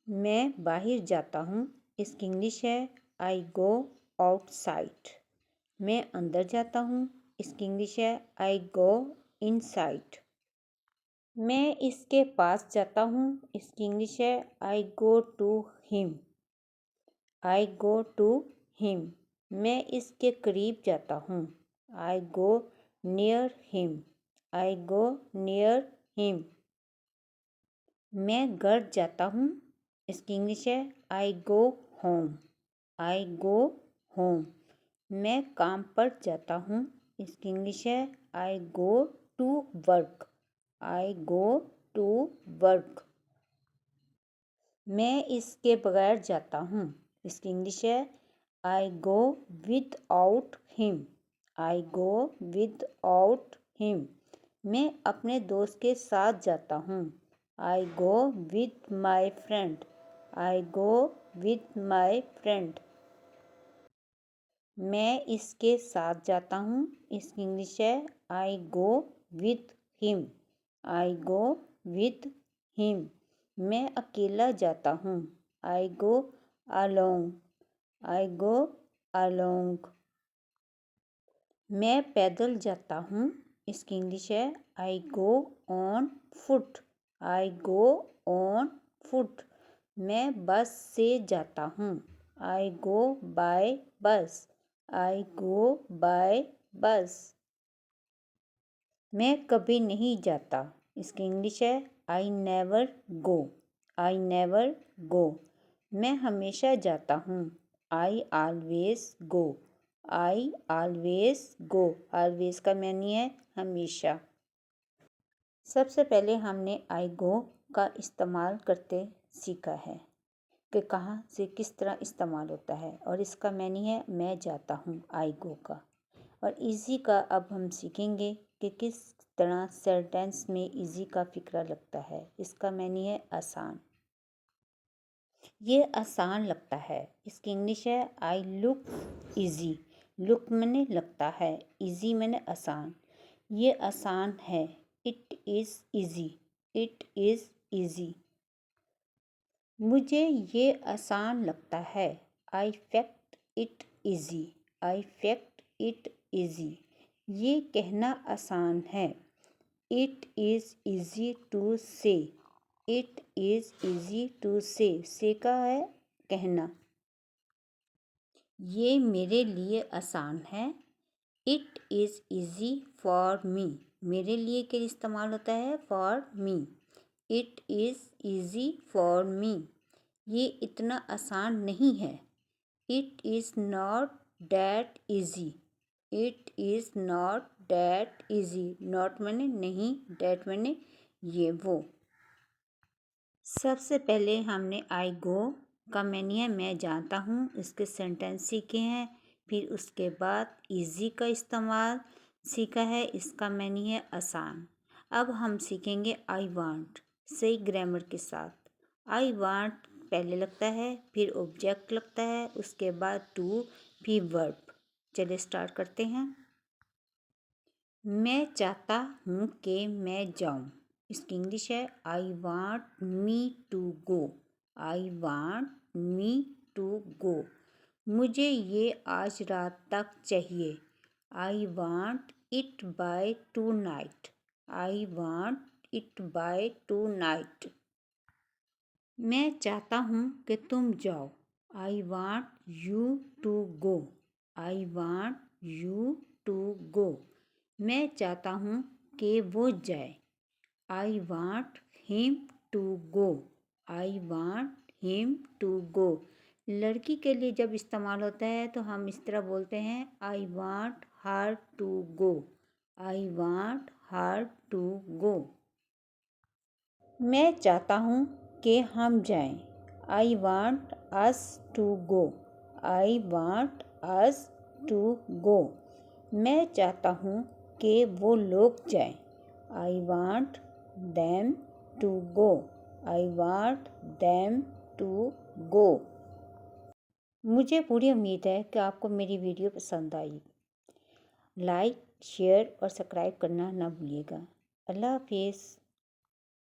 मैं बाहर जाता हूँ। इसकी इंग्लिश है आई गो आउटसाइड। मैं अंदर जाता हूँ। इसकी इंग्लिश है आई गो इनसाइड। मैं इसके पास जाता हूँ। इसकी इंग्लिश है I go to him. I go to him. मैं इसके करीब जाता हूँ। I go near him. I go near him. मैं घर जाता हूँ। इसकी इंग्लिश है I go home. I go home. मैं काम पर जाता हूँ। इसकी इंग्लिश है I go to work. I go to work. मैं इसके बगैर जाता हूँ। इसकी इंग्लिश है I go without him. I go without him. मैं अपने दोस्त के साथ जाता हूँ। I go with my friend. I go with my friend. मैं इसके साथ जाता हूँ। इसकी इंग्लिश है I go with him. I go with him. मैं अकेला जाता हूँ। I go along. I go along. मैं पैदल जाता हूँ। इसकी इंग्लिश है I go on foot. I go on foot. मैं बस से जाता हूँ। आई गो बाय बस। आई गो बाय बस। मैं कभी नहीं जाता। इसकी इंग्लिश है I never go. I never go. मैं हमेशा जाता हूँ। I always go. I always go. Always का मानी है हमेशा। सबसे पहले हमने आई गो का इस्तेमाल करते सीखा है कि कहाँ से किस तरह इस्तेमाल होता है, और इसका मानी है मैं जाता हूँ आई गो का। और इजी का अब हम सीखेंगे कि किस तरह सेंटेंस में इजी का फिक्रा लगता है। इसका मानी है आसान। ये आसान लगता है। इसकी इंग्लिश है आई लुक इजी। लुक मैंने लगता है, इजी मैंने आसान। ये आसान है। It is easy. It is easy. मुझे ये आसान लगता है। I fact it easy. I fact it easy. ये कहना आसान है। It is easy to say. It is easy to say का है कहना। ये मेरे लिए आसान है। It is easy for me. मेरे लिए के लिए इस्तेमाल होता है for me. It is easy for me. ये इतना आसान नहीं है। It is not that easy. It is not that easy. Not मैंने नहीं, दैट मैंने ये वो। सबसे पहले हमने आई गो का मानी है मैं जानता हूँ, इसके सेंटेंस सीखे हैं। फिर उसके बाद इजी का इस्तेमाल सीखा है, इसका मानी है आसान। अब हम सीखेंगे आई वांट सही ग्रामर के साथ। आई वांट पहले लगता है, फिर ऑब्जेक्ट लगता है, उसके बाद टू, फिर वर्ब। चलिए स्टार्ट करते हैं। मैं चाहता हूँ कि मैं जाऊँ। इसकी इंग्लिश है I want me to go. I want me to go. मुझे ये आज रात तक चाहिए। I want it by tonight. I want it by tonight. मैं चाहता हूँ कि तुम जाओ। I want you to go. I want you to go. मैं चाहता हूँ कि वो जाए। I want him to go. I want him to go. लड़की के लिए जब इस्तेमाल होता है तो हम इस तरह बोलते हैं I want her to go. I want her to go. मैं चाहता हूँ कि हम जाएं। I want us to go. I want us to go. मैं चाहता हूँ कि वो लोग जाएं। I want them to go. I want them to go. मुझे पूरी उम्मीद है कि आपको मेरी वीडियो पसंद आई। लाइक, शेयर और सब्सक्राइब करना ना भूलिएगा। अल्लाह हाफिज़।